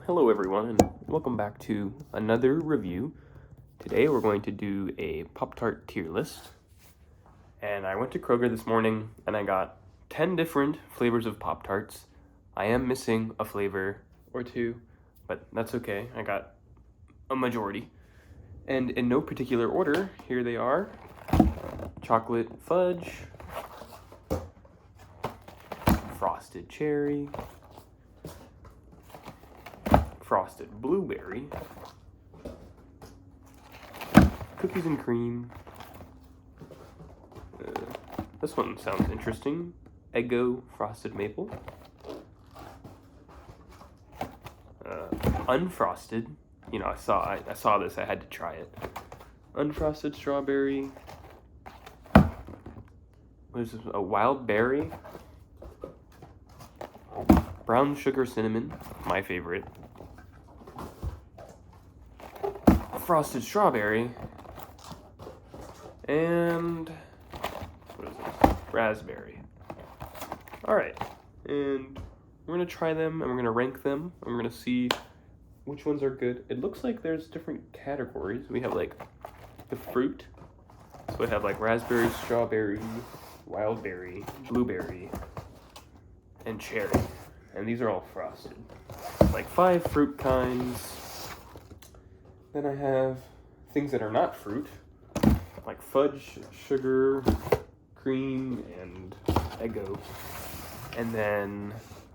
hello everyone, and welcome back to another review. Today we're going to do a Pop-Tart tier list. And I went to Kroger this morning and I got 10 different flavors of Pop-Tarts. I am missing a flavor or two, but that's okay. I got a majority. And in no particular order, here they are. Chocolate fudge, frosted cherry, frosted blueberry, cookies and cream. This one sounds interesting. Eggo frosted maple. Unfrosted. You know, I saw this. I had to try it. Unfrosted strawberry. What is this? A wild berry. Brown sugar cinnamon. My favorite. Frosted strawberry. And what is this? Raspberry. Alright, and we're gonna try them and we're gonna rank them and we're gonna see which ones are good. It looks like there's different categories. We have like the fruit. So we have like raspberry, strawberry, wild berry, blueberry, and cherry. And these are all frosted. Like 5 fruit kinds. Then I have things that are not fruit, like fudge, sugar, cream, and Eggo. And then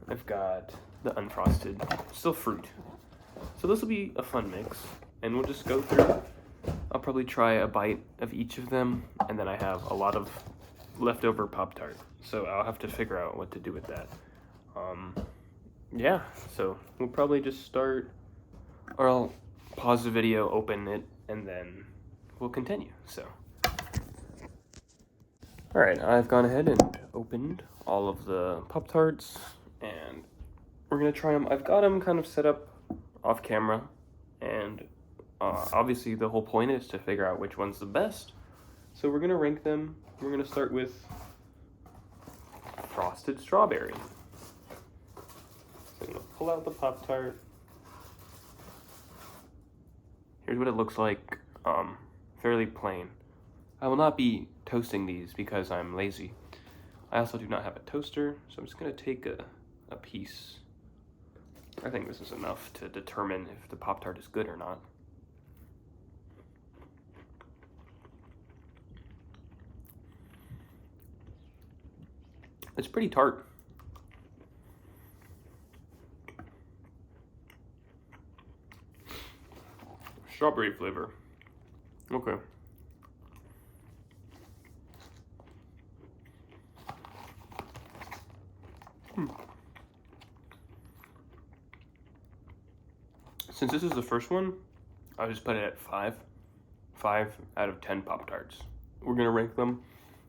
I've got the unfrosted, still fruit. So this will be a fun mix, and we'll just go through. I'll probably try a bite of each of them, and then I have a lot of leftover Pop-Tart, so I'll have to figure out what to do with that. Yeah, so we'll probably just start, or I'll pause the video, open it, and then we'll continue. So, all right, I've gone ahead and opened all of the Pop-Tarts, and we're gonna try them. I've got them kind of set up off camera, and obviously the whole point is to figure out which one's the best. So we're gonna rank them. We're gonna start with frosted strawberry. So I'm gonna pull out the Pop-Tart. Here's what it looks like, fairly plain. I will not be toasting these because I'm lazy. I also do not have a toaster, so I'm just gonna take a piece. I think this is enough to determine if the Pop-Tart is good or not. It's pretty tart. Strawberry flavor. Okay. Since this is the first one, I'll just put it at 5. 5 out of 10 Pop-Tarts. We're gonna rank them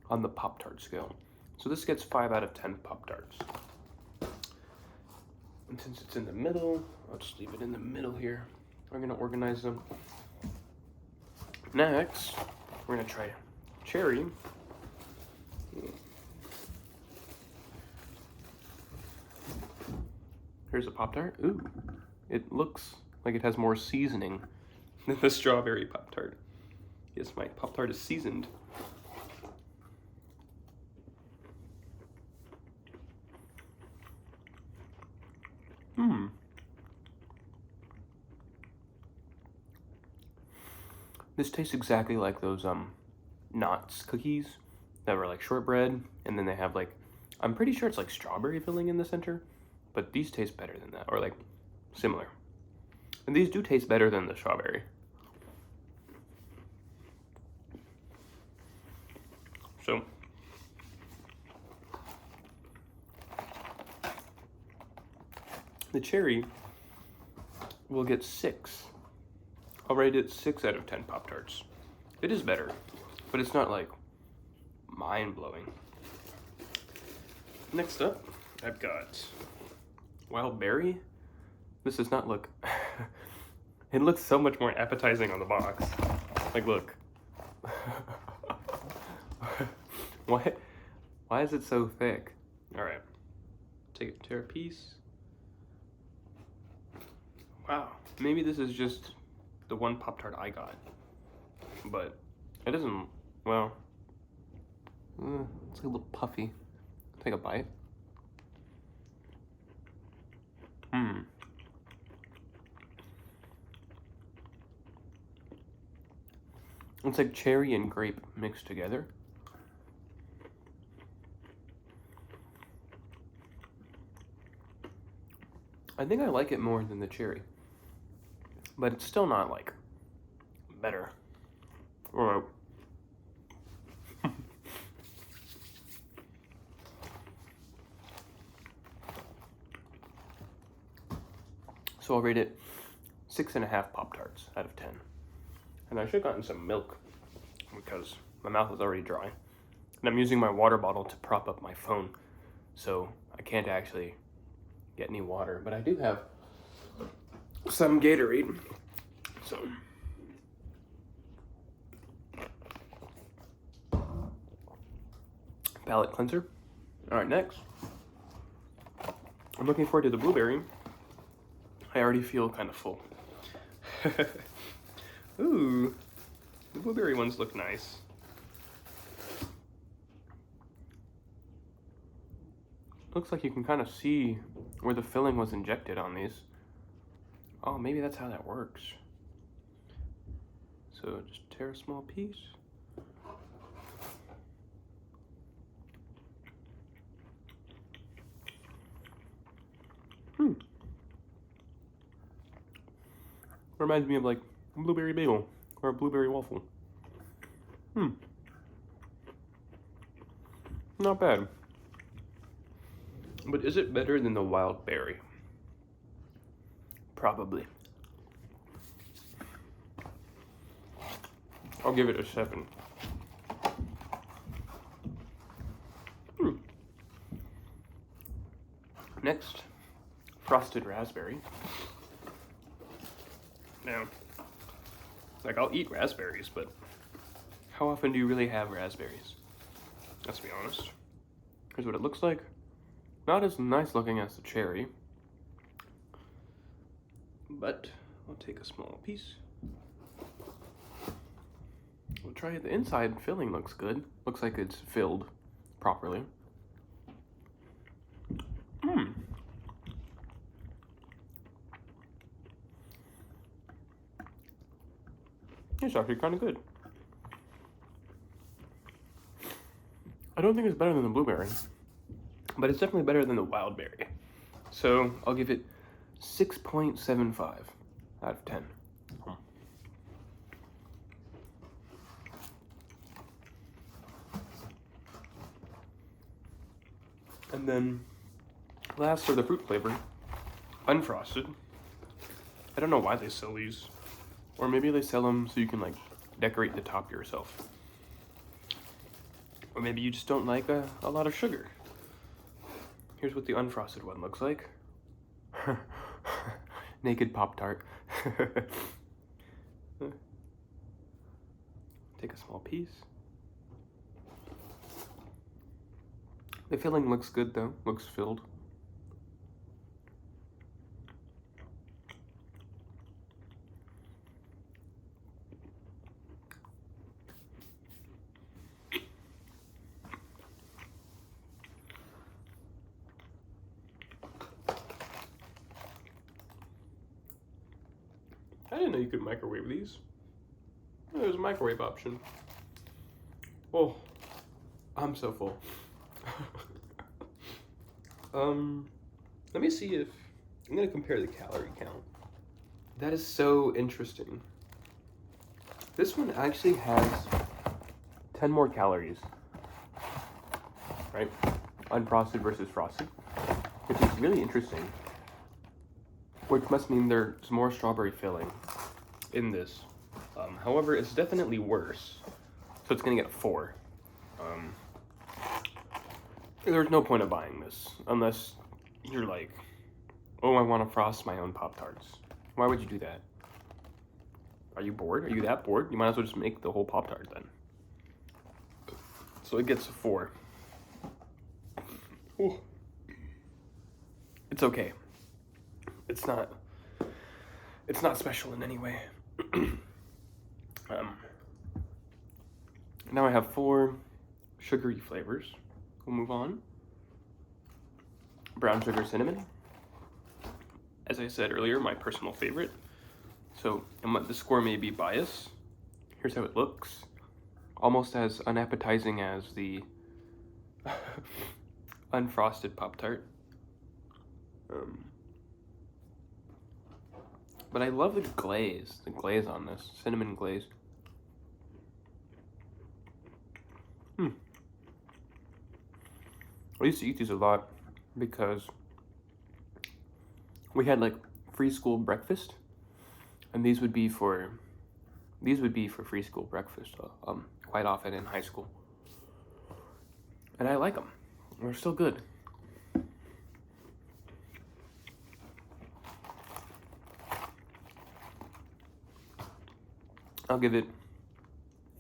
on the Pop-Tart scale. So this gets 5 out of 10 Pop-Tarts. And since it's in the middle, I'll just leave it in the middle here. I'm gonna organize them. Next, we're gonna try cherry. Here's a Pop-Tart. Ooh, it looks like it has more seasoning than the strawberry Pop-Tart. Yes, my Pop-Tart is seasoned. This tastes exactly like those Knots cookies that were like shortbread, and then they have like, I'm pretty sure it's like strawberry filling in the center, but these taste better than that, or like similar. And these do taste better than the strawberry. So the cherry will get 6. I'll rate it 6 out of 10 Pop-Tarts. It is better, but it's not like mind-blowing. Next up, I've got wild berry. This does not look, it looks so much more appetizing on the box. Like, look. Why is it so thick? All right, take it to a piece. Wow, maybe this is just the one Pop-Tart I got, but it isn't, well, it's like a little puffy. Take a bite. It's like cherry and grape mixed together. I think I like it more than the cherry, but it's still not like better. Or so I'll rate it 6.5 Pop-Tarts out of 10. And I should have gotten some milk because my mouth is already dry. And I'm using my water bottle to prop up my phone, so I can't actually get any water. But I do have some Gatorade, so. Palate cleanser. All right, next. I'm looking forward to the blueberry. I already feel kind of full. Ooh, the blueberry ones look nice. Looks like you can kind of see where the filling was injected on these. Oh, maybe that's how that works. So just tear a small piece. Reminds me of like a blueberry bagel or a blueberry waffle. Not bad. But is it better than the wild berry? Probably. I'll give it a 7. Next, frosted raspberry. Now, like I'll eat raspberries, but how often do you really have raspberries? Let's be honest. Here's what it looks like. Not as nice looking as the cherry, but I'll take a small piece. We'll try it. The inside filling looks good. Looks like it's filled properly. It's actually kind of good. I don't think it's better than the blueberry, but it's definitely better than the wild berry. So I'll give it 6.75 out of 10. And then last for the fruit flavor, unfrosted. I don't know why they sell these. Or maybe they sell them so you can like decorate the top yourself. Or maybe you just don't like a lot of sugar. Here's what the unfrosted one looks like. Naked Pop-Tart. Take a small piece. The filling looks good though, looks filled. I didn't know you could microwave these. Oh, there's a microwave option. Oh, I'm so full. Let me see if I'm gonna compare the calorie count. That is so interesting. This one actually has 10 more calories, right? Unfrosted versus frosted, which is really interesting. Which must mean there's more strawberry filling in this. However, it's definitely worse, so it's gonna get a 4. There's no point of buying this unless you're like, oh, I want to frost my own Pop-Tarts. Why would you do that? Are you bored? Are you that bored? You might as well just make the whole Pop-Tart then. So it gets a 4. Ooh. It's okay. It's not It's not special in any way. Now I have 4 sugary flavors. We'll move on. Brown sugar cinnamon. As I said earlier, my personal favorite. So the score may be biased. Here's how it looks. Almost as unappetizing as the unfrosted Pop-Tart. But I love the glaze on this, cinnamon glaze. I used to eat these a lot because we had like free school breakfast, and these would be for free school breakfast quite often in high school. And I like them. They're still good. I'll give it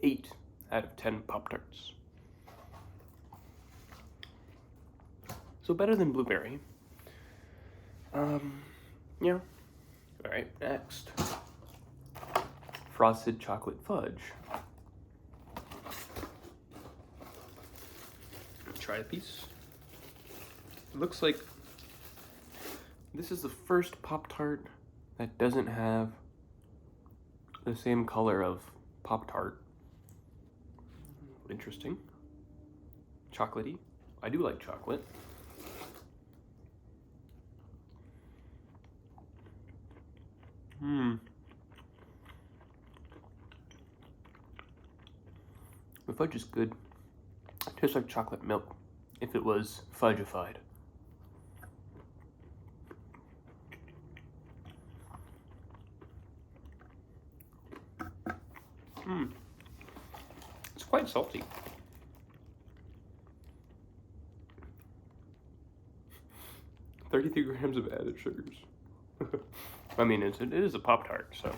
8 out of 10 Pop-Tarts. So better than blueberry. Yeah. Alright, next. Frosted chocolate fudge. Try a piece. It looks like this is the first Pop-Tart that doesn't have the same color of Pop-Tart. Interesting. Chocolatey. I do like chocolate. The fudge is good. It tastes like chocolate milk if it was fudgified. It's quite salty. $33 of added sugars. I mean, it is a Pop-Tart, so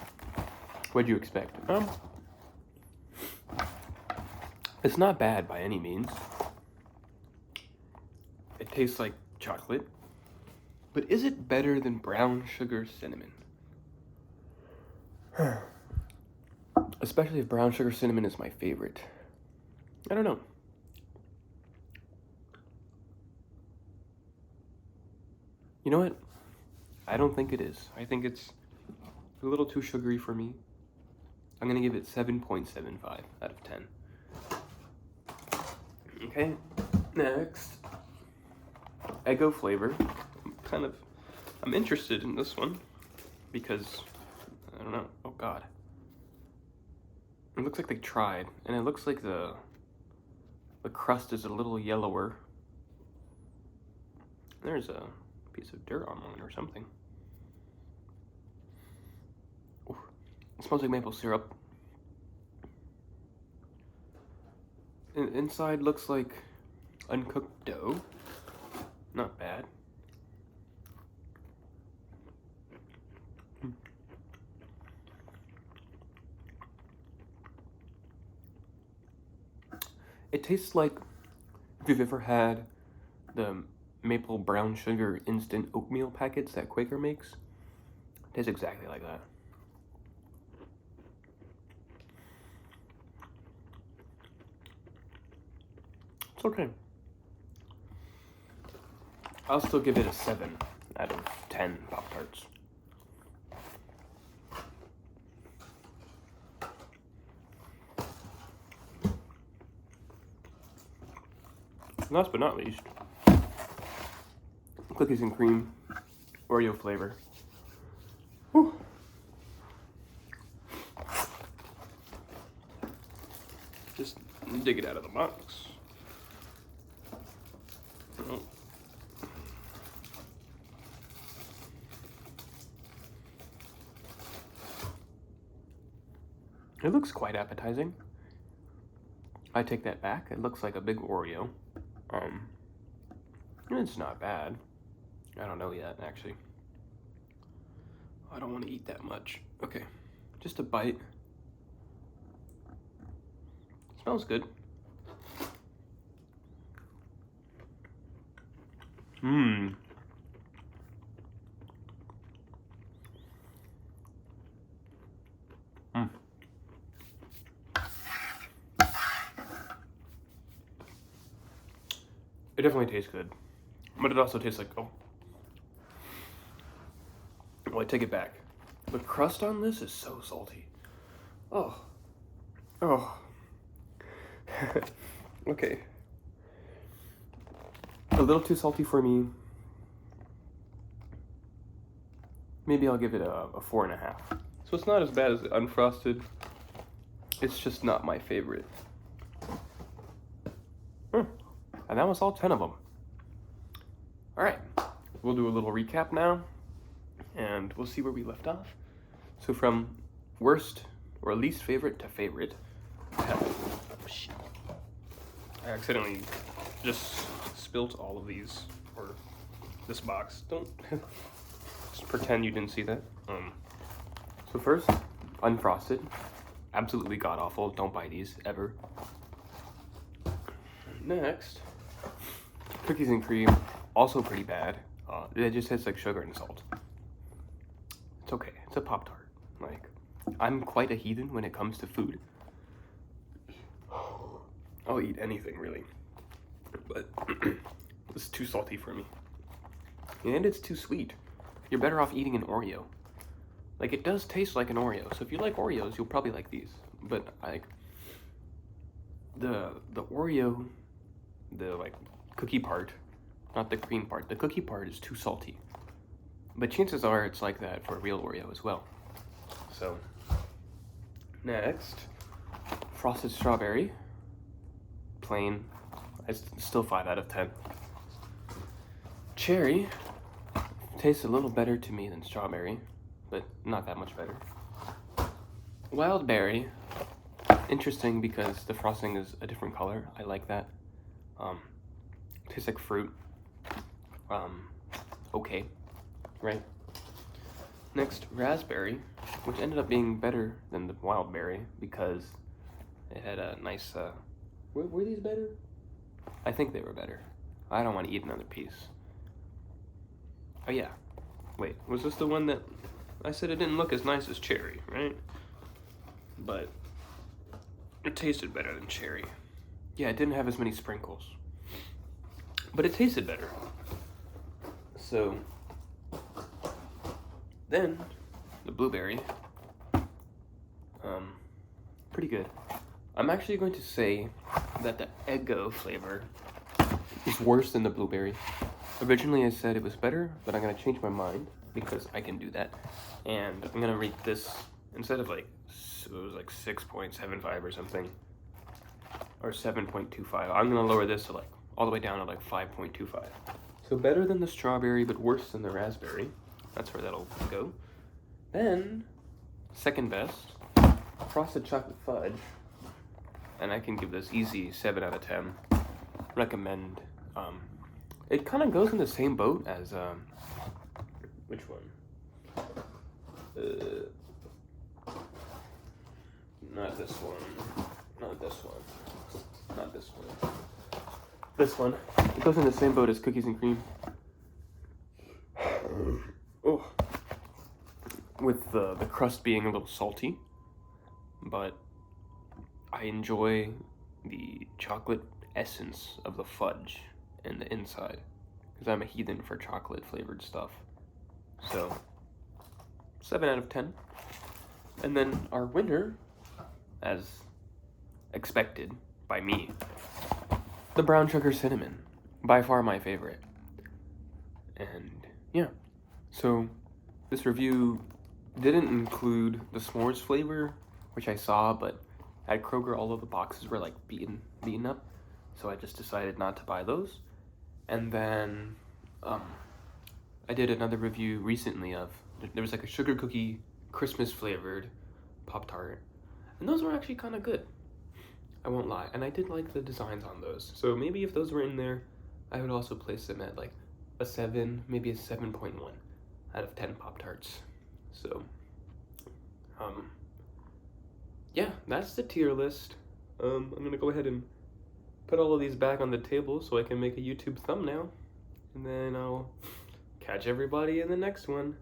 what'd you expect? It's not bad by any means. It tastes like chocolate, but is it better than brown sugar cinnamon? Especially if brown sugar cinnamon is my favorite. I don't know. You know what? I don't think it is. I think it's a little too sugary for me. I'm gonna give it 7.75 out of 10. Okay, next. Eggo flavor. I'm interested in this one because, I don't know, oh god. It looks like they tried, and it looks like the crust is a little yellower. There's a piece of dirt on one or something. Ooh, it smells like maple syrup. Inside looks like uncooked dough. Not bad. It tastes like if you've ever had the maple brown sugar instant oatmeal packets that Quaker makes. It tastes exactly like that. It's okay. I'll still give it a 7 out of 10 Pop-Tarts. Last but not least, cookies and cream, Oreo flavor. Whew. Just dig it out of the box. Oh. It looks quite appetizing. I take that back. It looks like a big Oreo. It's not bad. I don't know yet, actually. I don't want to eat that much. Okay, just a bite. Smells good. definitely tastes good, but it also tastes like, oh. Well, I take it back. The crust on this is so salty. Oh. Oh. Okay. A little too salty for me. Maybe I'll give it a 4.5. So it's not as bad as the unfrosted. It's just not my favorite. And that was all 10 of them. All right, we'll do a little recap now, and we'll see where we left off. So from worst or least favorite to favorite, I accidentally just spilt all of these, or this box. Don't just pretend you didn't see that. So first, unfrosted, absolutely god awful. Don't buy these ever. Next, cookies and cream, also pretty bad. It just tastes like sugar and salt. It's okay. It's a Poptart. Like, I'm quite a heathen when it comes to food. I'll eat anything really, but it's too salty for me, and it's too sweet. You're better off eating an Oreo. Like, it does taste like an Oreo, so if you like Oreos, you'll probably like these. But like the Oreo, the like cookie part, not the cream part. The cookie part is too salty, but chances are it's like that for a real Oreo as well. So next, frosted strawberry, plain. It's still 5 out of 10. Cherry tastes a little better to me than strawberry, but not that much better. Wild berry, interesting because the frosting is a different color. I like that. Tastes like fruit. Okay, right? Next, raspberry, which ended up being better than the wild berry because it had a nice, were these better? I think they were better. I don't want to eat another piece. Oh yeah, wait, was this the one that I said it didn't look as nice as cherry, right? But it tasted better than cherry. Yeah, it didn't have as many sprinkles, but it tasted better. So then the blueberry, pretty good. I'm actually going to say that the Eggo flavor is worse than the blueberry. Originally I said it was better, but I'm gonna change my mind because I can do that. And I'm gonna rate this, instead of like, it was like 6.75 or something, or 7.25. I'm gonna lower this to like, all the way down to like 5.25. So better than the strawberry, but worse than the raspberry. That's where that'll go. Then, second best, frosted chocolate fudge. And I can give this easy 7 out of 10. Recommend. It kind of goes in the same boat as, which one? Not this one. Not this one. Not this one. This one. It goes in the same boat as cookies and cream. Oh. With the crust being a little salty. But I enjoy the chocolate essence of the fudge in the inside, because I'm a heathen for chocolate flavored stuff. So 7 out of 10. And then our winner, as expected by me, the brown sugar cinnamon, by far my favorite. And yeah, so this review didn't include the s'mores flavor, which I saw, but at Kroger all of the boxes were like beaten up, so I just decided not to buy those. And then I did another review recently of, there was like a sugar cookie Christmas flavored Poptart, and those were actually kind of good, I won't lie, and I did like the designs on those. So maybe if those were in there, I would also place them at like a 7, maybe a 7.1 out of 10 Pop-Tarts. So yeah, that's the tier list. I'm gonna go ahead and put all of these back on the table so I can make a YouTube thumbnail, and then I'll catch everybody in the next one.